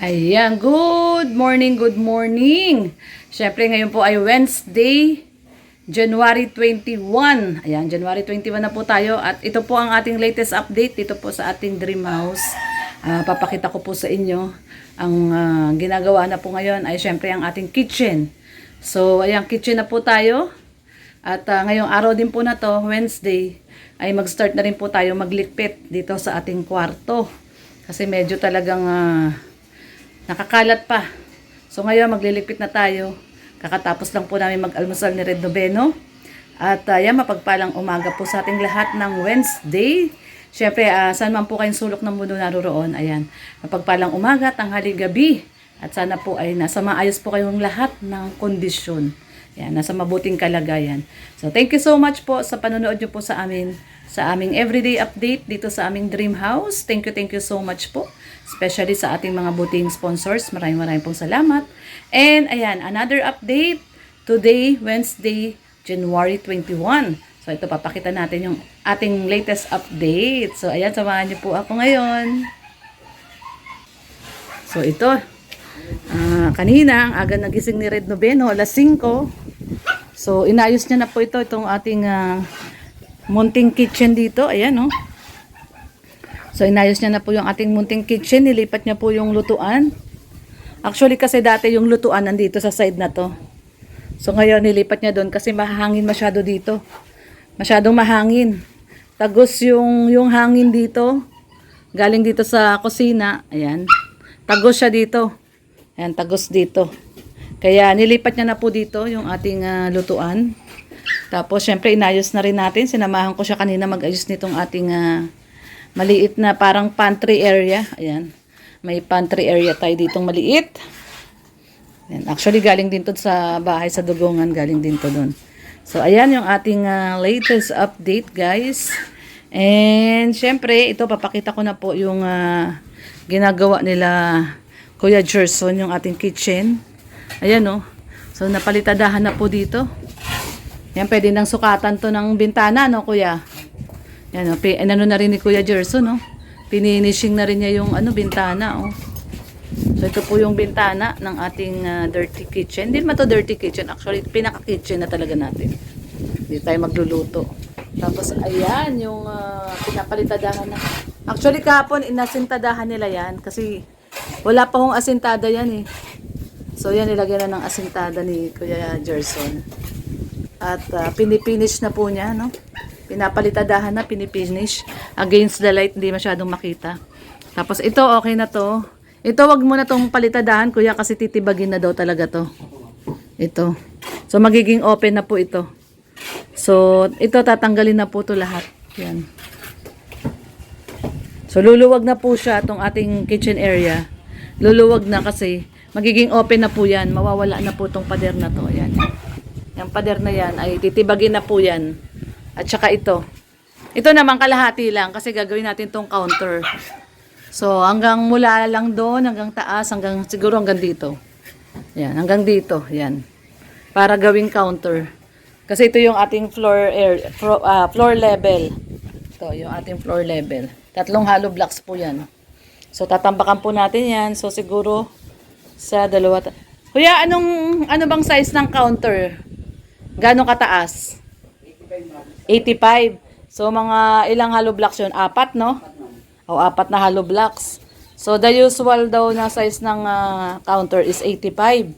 Ayan, good morning, good morning. Siyempre ngayon po ay Wednesday, January 21. Ayan, January 21 na po tayo at ito po ang ating latest update dito po sa ating dream house. Papakita ko po sa inyo ang ginagawa na po ngayon ay siyempre ang ating kitchen. So, ayan, kitchen na po tayo. At ngayong araw din po na to, Wednesday, ay mag-start na rin po tayo maglikpit dito sa ating kwarto. Kasi medyo talagang nakakalat pa. So ngayon magliligpit na tayo. Kakatapos lang po namin mag-almusal ni Red Noveno. At yan, mapagpalang umaga po sa ating lahat ng Wednesday. Siyempre, saan man po kayong sulok ng mundo naroroon, ayan, mapagpalang umaga, tanghali, gabi. At sana po ay nasa maayos po kayong lahat ng kondisyon. Ayan, nasa mabuting kalagayan. So thank you so much po sa panonood nyo po sa amin, sa aming everyday update dito sa aming dream house. Thank you so much po. Especially sa ating mga buting sponsors. Maraming pong salamat. And ayan, another update. Today, Wednesday, January 21. So ito, papakita natin yung ating latest update. So ayan, samahan niyo po ako ngayon. So ito, kanina, ang aga nagising ni Red Noveno, alas 5. So inayos niya na po itong ating munting kitchen dito. Ayan, oh. So, inayos niya na po yung ating munting kitchen. Nilipat niya po yung lutuan. Actually, kasi dati yung lutuan nandito sa side na to. So, ngayon nilipat niya doon kasi mahangin masyado dito. Masyadong mahangin. Tagos yung hangin dito. Galing dito sa kusina. Ayan. Tagos siya dito. Ayan, tagos dito. Kaya, nilipat niya na po dito yung ating lutuan. Tapos, syempre, inayos na rin natin. Sinamahan ko siya kanina mag-ayos nitong ating maliit na parang pantry area. Ayan. May pantry area tayo ditong maliit. Ayan. Actually, galing din to sa bahay sa Dugongan. Galing din to doon. So, ayan yung ating latest update, guys. And, syempre, ito, papakita ko na po yung ginagawa nila Kuya Gerson, yung ating kitchen. Ayan, oh. So, napalitadahan na po dito. Ayan, pwede nang sukatan to ng bintana, no, Kuya? Yan, ano na rin ni Kuya Gerson, no? Pininishing na rin niya yung bintana, oh. So, ito po yung bintana ng ating dirty kitchen. Hindi naman to dirty kitchen. Actually, pinaka-kitchen na talaga natin. Hindi tayo magluluto. Tapos, ayan, yung pinapalitadahan na. Actually, kahapon, inasintadahan nila yan. Kasi, wala pa hong asintada yan, eh. So, yan, nilagyan na ng asintada ni Kuya Gerson. At, pinipinish na po niya, no? Pinapalitadahan na, pinipinish. Against the light, hindi masyadong makita. Tapos ito, okay na to. Ito, wag mo na tong palitadahan, Kuya, kasi titibagin na daw talaga to. Ito. So, magiging open na po ito. So, ito, tatanggalin na po to lahat. Yan. So, luluwag na po siya, itong ating kitchen area. Luluwag na kasi, magiging open na po yan. Mawawala na po itong pader na to. Yan. Yung pader na yan, ay titibagin na po yan. At saka ito. Ito naman kalahati lang kasi gagawin natin tong counter. So, hanggang mula lang doon, hanggang taas, siguro hanggang dito. Yan, hanggang dito. Yan. Para gawing counter. Kasi ito yung ating floor level. Ito, yung ating floor level. 3 hollow blocks po yan. So, tatambakan po natin yan. So, siguro sa 2. Kuya, ano bang size ng counter? Gano'ng kataas? 85. So, mga ilang hollow blocks yun? 4, no? O, 4 na hollow blocks. So, the usual daw na size ng counter is 85.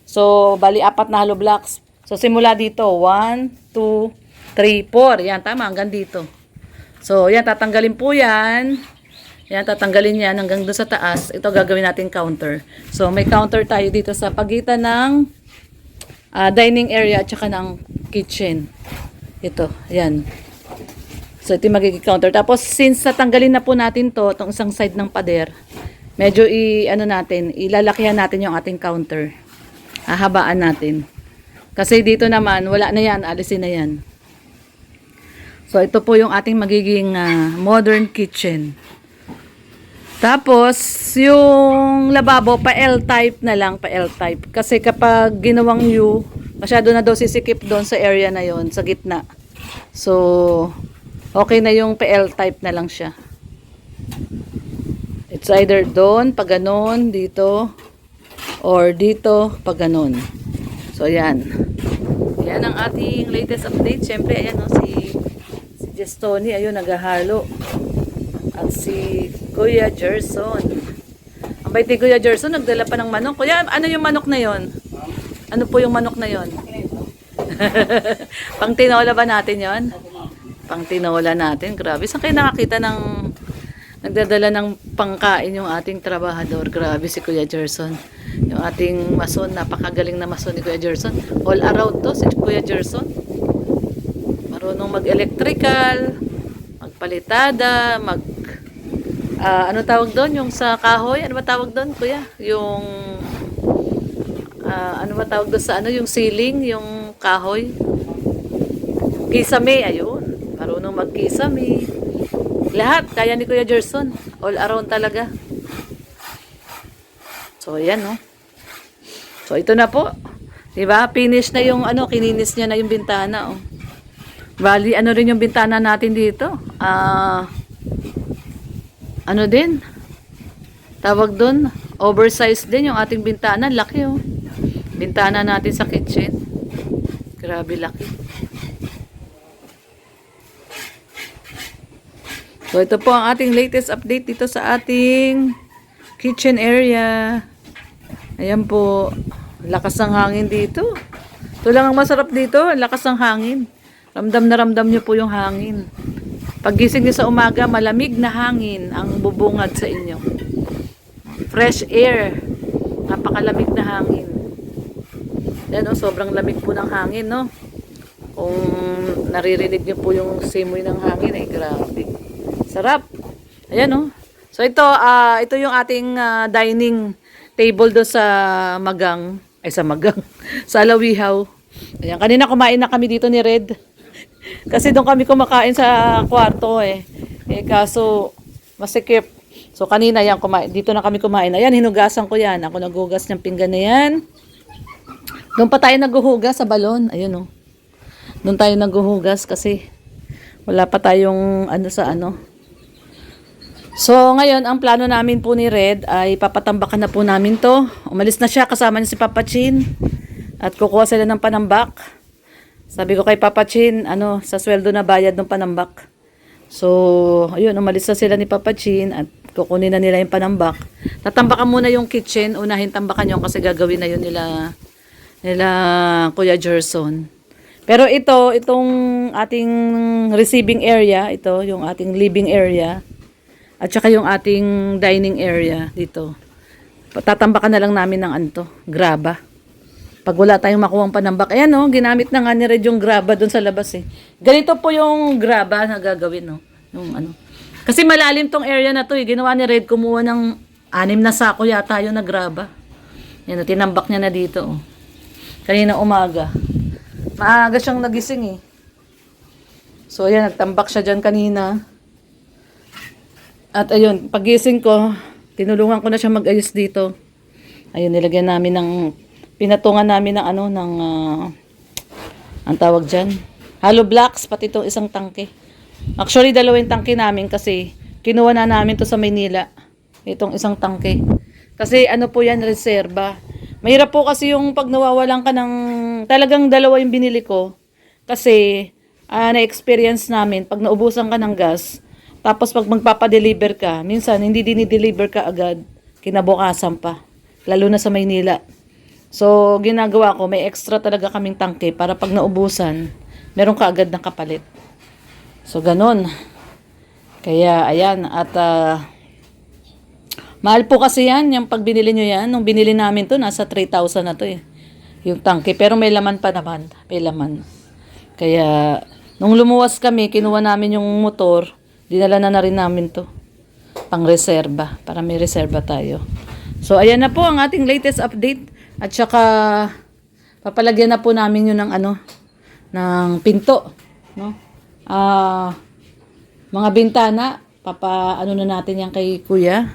So, bali 4 na hollow blocks. So, simula dito. 1, 2, 3, 4. Yan, tama. Hanggang dito. So, yan. Tatanggalin po yan. Yan, tatanggalin yan hanggang doon sa taas. Ito, gagawin natin counter. So, may counter tayo dito sa pagitan ng dining area at saka ng kitchen. Ito, ayan. So, ito yung magiging counter. Tapos, since natanggalin na po natin to, itong isang side ng pader, medyo ilalakihan natin yung ating counter. Hahabaan natin. Kasi dito naman, wala na yan, alisin na yan. So, ito po yung ating magiging modern kitchen. Tapos, yung lababo, pa L-type na lang, pa L-type. Kasi kapag ginawang U, masyado na daw sisikip doon sa area na yon, sa gitna. So, okay na yung PL type na lang siya. It's either doon, pag ganon, dito, or dito, pag ganon. So, ayan. Yan ang ating latest update. Siyempre, ayan o, si Jestoni, ayun, naghahalo. At si Kuya Gerson. Ang bait ni Kuya Gerson, nagdala pa ng manok. Kuya, ano yung manok na yon? Ano po yung manok na yon? Pang tinola ba natin yon? Pang tinola natin. Grabe. Saan kayo nakakita ng nagdadala ng pangkain yung ating trabahador? Grabe si Kuya Gerson. Yung ating mason, napakagaling na mason ni Kuya Gerson. All around to si Kuya Gerson. Marunong mag-electrical, magpalitada, ano tawag doon? Yung sa kahoy? Ano ba tawag doon, Kuya? Yung ano ba tawag doon sa ano? Yung ceiling, yung kahoy. Kisame, ayun. Marunong mag-kisame. Lahat, kaya ni Kuya Gerson. All around talaga. So, ayan, no? So, ito na po. Diba? Finish na yung, ano, kininis niya na yung bintana, oh. Bali, ano rin yung bintana natin dito? Ano din? Tawag doon, oversized din yung ating bintana. Laki, oh. Bintana natin sa kitchen. Grabe, laki. So, ito po ang ating latest update dito sa ating kitchen area. Ayan po. Lakas ng hangin dito. Ito lang ang masarap dito. Lakas ng hangin. Ramdam na ramdam nyo po yung hangin. Paggising nyo sa umaga, malamig na hangin ang bubungad sa inyo. Fresh air. Napakalamig na hangin. Yan o, sobrang lamig po ng hangin, no? Kung naririnig nyo po yung simoy ng hangin, ay grabe. Sarap. Ayan o. So ito yung ating dining table do sa Magang. Ay sa Magang. Sa Alawihaw. Ayan, kanina kumain na kami dito ni Red. Kasi doon kami kumakain sa kwarto eh. Kaso masikip. So kanina yan dito na kami kumain. Ayan, hinugasan ko yan. Ako naghugas ng pinggan na yan. Doon pa tayo naghuhugas sa balon. Ayun o. Doon tayo naghuhugas kasi wala pa tayong ano sa ano. So, ngayon, ang plano namin po ni Red ay papatambakan na po namin to. Umalis na siya, kasama niya si Papa Chin. At kukuha sila ng panambak. Sabi ko kay Papa Chin, sa sweldo na bayad ng panambak. So, ayun, umalis na sila ni Papa Chin at kukunin na nila yung panambak. Tatambakan muna yung kitchen, unahin tambakan yung kasi gagawin na yun nila Kuya Gerson. Pero itong ating receiving area, ito, yung ating living area, at saka yung ating dining area dito. Tatambakan na lang namin ng graba. Pag wala tayong makuhang panambak. Ayan ginamit na nga ni Red yung graba doon sa labas eh. Ganito po yung graba na gagawin Yung Kasi malalim tong area na to eh. Ginawa ni Red, kumuha ng 6 na sako yata yung nagraba. Yan, tinambak niya na dito oh. Kanina umaga. Maaga siyang nagising eh. So ayan, nagtambak siya dyan kanina. At ayun, pagising ko, tinulungan ko na siya mag-ayos dito. Ayun, nilagyan namin pinatungan namin ang tawag dyan, hollow blocks, pati itong isang tangke. Actually, 2 tangke namin kasi kinuha na namin to sa Maynila. Itong isang tangke. Kasi po yan, reserba. Mahirap po kasi yung pag nawawalan ka ng, talagang 2 yung binili ko. Kasi, na-experience namin, pag naubusan ka ng gas, tapos pag magpapadeliver ka, minsan hindi dinideliver ka agad, kinabukasan pa. Lalo na sa Maynila. So, ginagawa ko, may extra talaga kaming tangke para pag naubusan, meron ka agad ng kapalit. So, ganun. Kaya, ayan. At, mahal po kasi yan, yung pag binili nyo yan. Nung binili namin to, nasa 3,000 na to eh. Yung tangke. Pero may laman pa naman. May laman. Kaya, nung lumuwas kami, kinuha namin yung motor, dinala na rin namin to. Pang reserba. Para may reserba tayo. So, ayan na po ang ating latest update. At saka, papalagyan na po namin yun ng pinto. No? Mga bintana, na natin yan kay Kuya.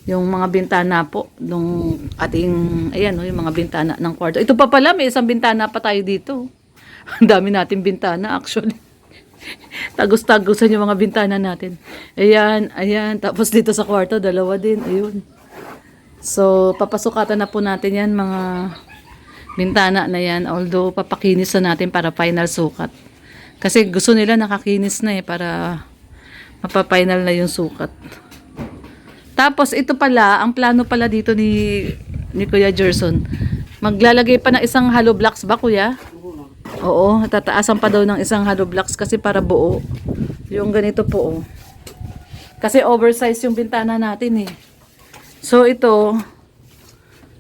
Yung mga bintana po, nung ating, ayan yung mga bintana ng kwarto. Ito pa pala, may isang bintana pa tayo dito. Ang dami natin bintana actually. Tagos-tagusan yung mga bintana natin. Ayan, ayan. Tapos dito sa kwarto, dalawa din. Ayun. So, papasukatan na po natin yan, mga bintana na yan. Although, papakinis na natin para final sukat. Kasi gusto nila nakakinis na para mapa-final na yung sukat. Tapos, ito pala, ang plano pala dito ni Kuya Gerson. Maglalagay pa ng isang hollow blocks ba, Kuya? Oo, tataasan pa daw ng isang hollow blocks kasi para buo. Yung ganito po, oh. Kasi oversize yung bintana natin eh. So ito,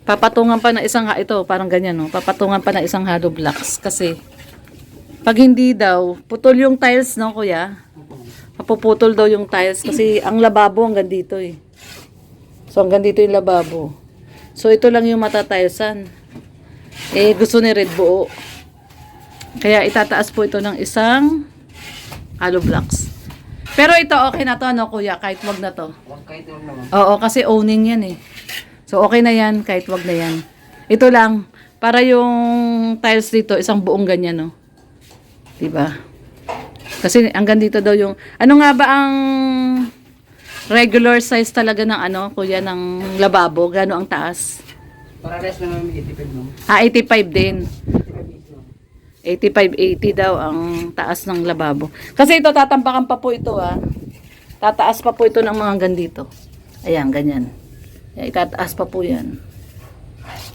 papatungan pa ng isang, ito parang ganyan, no? Papatungan pa ng isang hollow blocks kasi pag hindi daw, putol yung tiles, no, Kuya? Mapuputol daw yung tiles kasi ang lababo hanggang dito eh. So hanggang dito yung lababo. So ito lang yung matatilesan. Eh gusto ni Red buo. Kaya itataas po ito ng isang hollow blocks. Pero ito okay na to, ano, Kuya, kahit wag na to. Kahit wag naman. Oo, kasi owning yan eh. So okay na yan kahit wag na yan. Ito lang para yung tiles dito isang buong ganyan, no. 'Di ba? Kasi hanggang dito daw yung ano nga ba ang regular size talaga ng ano, Kuya, ng lababo? Gaano ang taas? Para rest naman may 85 no. 85 din. 85-80 daw ang taas ng lababo. Kasi ito, tatampakan pa po ito, Tataas pa po ito ng mga gandito. Ayan, ganyan. Ayan, itataas pa po yan.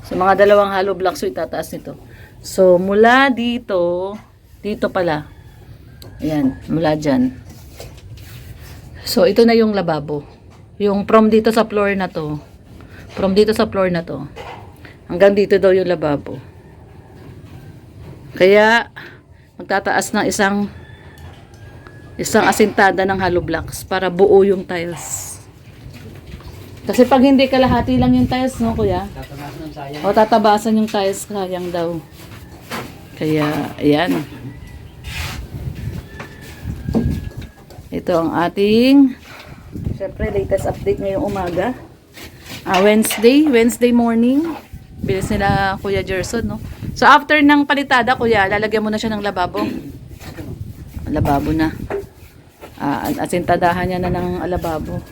So, mga dalawang hollow blocks, so itataas nito. So, mula dito, dito pala. Ayan, mula dyan. So, ito na yung lababo. Yung from dito sa floor na to. From dito sa floor na to. Hanggang dito daw yung lababo. Kaya, magtataas ng isang asintada ng hollow blocks para buo yung tiles. Kasi pag hindi kalahati lang yung tiles, no, Kuya? Tatabasan ng sayang. O tatabasan yung tiles, sayang daw. Kaya, ayan. Ito ang ating, syempre, latest update ngayong umaga. Wednesday morning. Bilis nila Kuya Gerson, no? So, after ng palitada, Kuya, lalagyan mo na siya ng lababo. Lababo na. Asintadahan niya na ng lababo.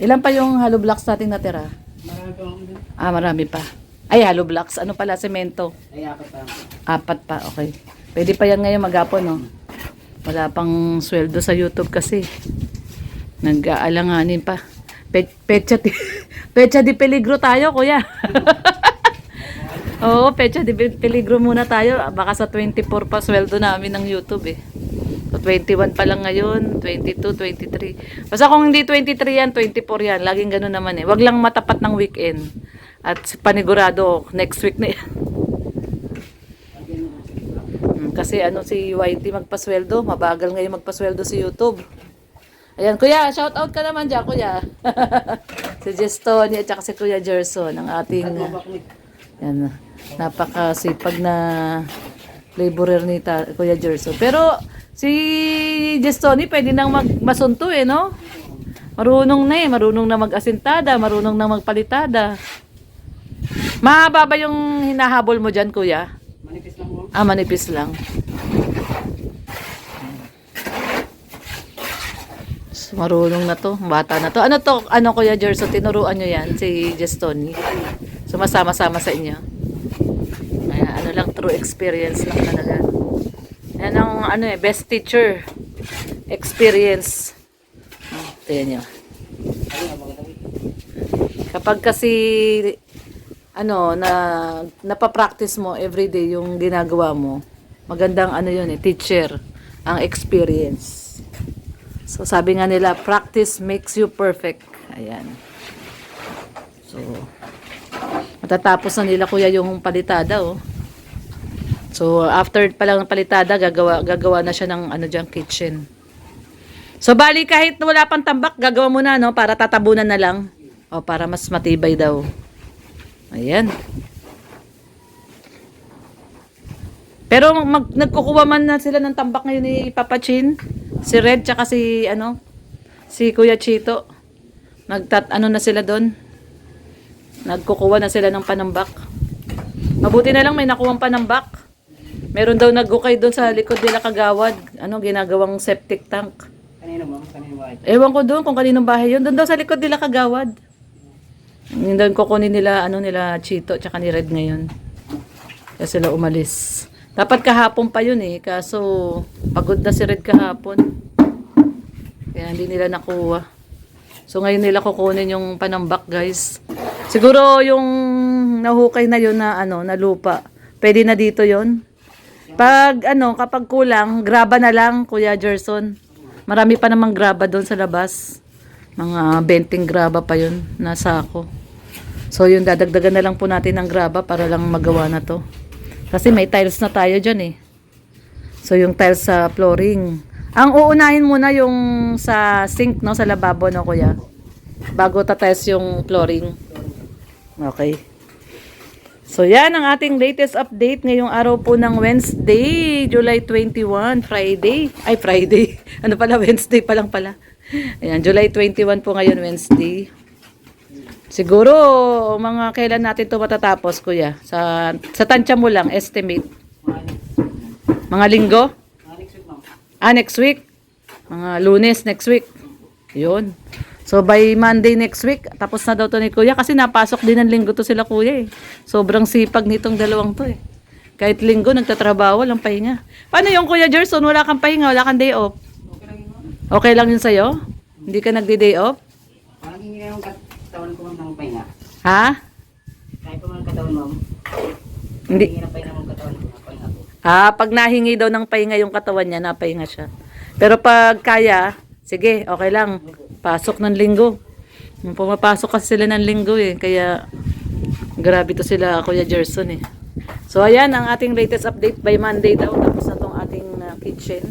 Ilan pa yung hollow blocks natin natira? Marami pa akong din. Marami pa. Ay, hollow blocks. Ano pala? Semento. Ay, apat pa. 4 pa, okay. Pwede pa yan ngayon maghapon, no? Wala pang sweldo sa YouTube kasi. Nag-aalanganin pa. Pecha di peligro tayo, Kuya. Oo, pecha di peligro muna tayo. Baka sa 24 pa sweldo namin ng YouTube eh. So 21 pa lang ngayon, 22, 23. Basta kung hindi 23 yan, 24 yan. Laging gano'n naman eh. Wag lang matapat ng weekend. At panigurado, next week na yan. Kasi ano si YT magpasweldo, mabagal ngayon magpasweldo si YouTube. Ayan, Kuya, shout out ka naman dyan, Kuya. Si Jestoni at saka si Kuya Gerson, ang ating yan, napakasipag na laborer ni Kuya Gerson. Pero si Jestoni pwede nang masunto eh, no? Marunong na eh, marunong na mag-asintada, marunong na magpalitada. Mahaba ba yung hinahabol mo dyan, Kuya? Manipis lang mo. Manipis lang. So, marunong na to, bata na to. Ano to, ano, Kuya Gerson, tinuruan nyo yan, si Jestoni? Sumasama-sama sa inyo. Ay, ano lang, true experience lang talaga. Yan ang, ano best teacher. Experience. Tignan nyo. Kapag kasi, napapractice mo everyday yung ginagawa mo, magandang yun teacher, ang experience. So, sabi nga nila, practice makes you perfect. Ayan. So, matatapos na nila, Kuya, yung palitada, oh. So, after pa lang ng palitada, gagawa na siya ng dyan, kitchen. So, bali, kahit wala pang tambak, gagawa mo na, no? Para tatabunan na lang. O, para mas matibay daw. Ayan. Pero, nagkukuha man na sila ng tambak ngayon ni Papa Chin. Si Red, tsaka si Kuya Chito. Na sila doon. Nagkukuha na sila ng panambak. Mabuti na lang may nakuwang panambak. Meron daw nagukay doon sa likod nila Kagawad. Ano, ginagawang septic tank. Kanino ma'am? Kanino ba ito? Ewan ko doon kung kaninong bahay yun. Doon daw sa likod nila Kagawad. Yung doon kukunin nila, ano nila, Chito, tsaka ni Red ngayon. Kaya sila umalis. Dapat kahapon pa yun eh. Kaso, pagod na si Red kahapon. Kaya hindi nila nakuha. So, ngayon nila kukunin yung panambak, guys. Siguro yung nahukay na yun na, ano, na lupa. Pwede na dito yon. Pag, ano, kapag kulang, graba na lang, Kuya Gerson. Marami pa namang graba doon sa labas. Mga 20 graba pa yun, nasa ako. So, yun, dadagdagan na lang po natin ng graba para lang magawa na to. Kasi may tiles na tayo dyan eh. So, yung tiles sa flooring. Ang uunahin muna yung sa sink, no? Sa lababo, no, Kuya? Bago ta-tiles yung flooring. Okay. So, yan ang ating latest update ngayong araw po ng Wednesday, July 21, Friday. Ay, Friday. Ano pala, Wednesday pa lang pala. Ayan, July 21 po ngayon, Wednesday. Siguro, mga kailan natin ito matatapos, Kuya? Sa tansya mo lang, estimate. Mga linggo? Next week ma'am. Next week. Mga Lunes next week. Yun. So, by Monday next week, tapos na daw to ni Kuya. Kasi napasok din ng linggo to sila, Kuya eh. Sobrang sipag nitong dalawang to eh. Kahit linggo, nagtatrabaho, walang pahinga. Paano yung Kuya Gerson? Wala kang pahinga, wala kang day off? Okay lang yun ma'am. Okay lang yun sa'yo? Hindi ka nagdi-day off? Parang hindi na yung katawan ko ma'am ng pahinga. Ha? Kahit pa man katawan ma'am. Hindi. Hindi na pahinga ng katawan ko. Pahinga ko. Pag nahingi daw ng pahinga yung katawan niya, napahinga siya. Pero pag kaya, sige, okay lang. Pasok ng linggo. Pumapasok kasi sila ng linggo eh. Kaya, grabe to sila, Kuya Gerson eh. So, ayan ang ating latest update by Monday daw. Tapos na tong ating kitchen.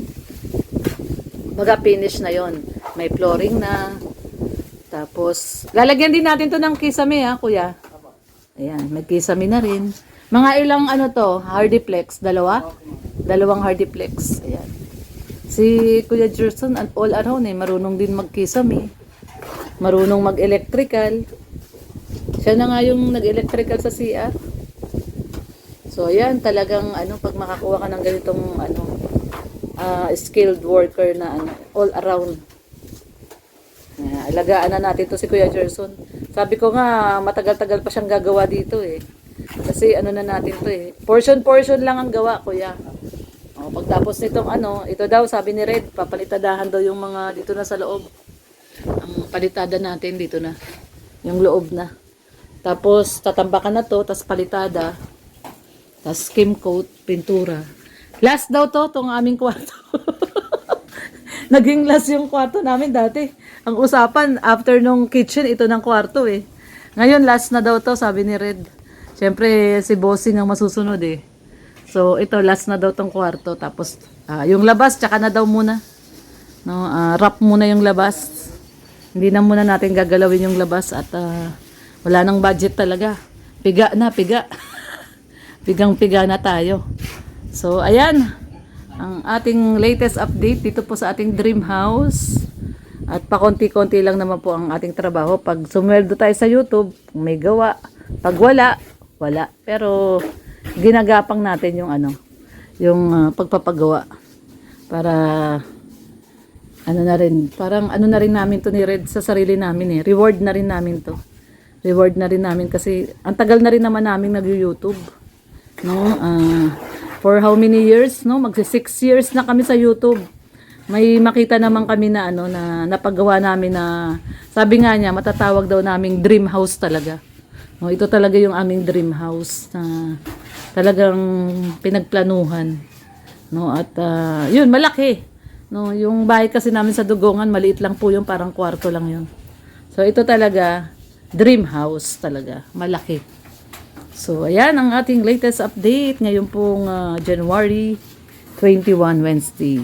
Baga finish na yon. May flooring na. Tapos, lalagyan din natin to ng kisame ha, Kuya. Ayan, may kisame na rin. Mga ilang ano to, hardiplex? Dalawa? Dalawang hardiplex. Ayan. Si Kuya Gerson, all around eh, marunong din magkisame. Marunong mag-electrical. Siya na nga yung nag-electrical sa CR. So, ayan, talagang ano, pag makakuha ka ng ganitong ano, skilled worker na ano, all around. Alagaan na natin to si Kuya Gerson. Sabi ko nga, matagal-tagal pa siyang gagawa dito eh. Kasi ano na natin to eh. Portion lang ang gawa, Kuya. O, pagtapos nitong ano, ito daw, sabi ni Red, papalitadahan daw yung mga dito na sa loob. Ang palitada natin dito na. Yung loob na. Tapos, tatambakan na to, tapos palitada. Tapos skim coat, pintura. Last daw to, tong aming kwarto. Naging last yung kwarto namin dati. Ang usapan, after nung kitchen, ito ng kwarto eh. Ngayon, last na daw to, sabi ni Red. Siyempre, si Bossing ang masusunod eh. So, ito, last na daw tong kwarto. Tapos, yung labas, tsaka na daw muna. No, wrap muna yung labas. Hindi na muna natin gagalawin yung labas. At wala nang budget talaga. Piga na, piga. Pigang-piga na tayo. So, ayan. Ang ating latest update dito po sa ating dream house. At pakonti-konti lang naman po ang ating trabaho. Pag sumweldo tayo sa YouTube, may gawa. Pag wala, wala. Pero, ginagapang natin yung ano, yung pagpapagawa para ano na rin, parang ano na rin namin to ni Red sa sarili namin eh. Reward na rin namin to. Reward na rin namin kasi ang tagal na rin naman namin nag-YouTube. No, for how many years, no? Magsi 6 years na kami sa YouTube. May makita naman kami na ano na napagawa namin na sabi nga niya matatawag daw naming dream house talaga. No, ito talaga yung aming dream house na talagang pinagplanuhan. No, at yun malaki. No, yung bahay kasi namin sa Dugongan maliit lang po yung parang kwarto lang yun. So ito talaga dream house talaga, malaki. So ayan ang ating latest update ngayon pong January 21 Wednesday.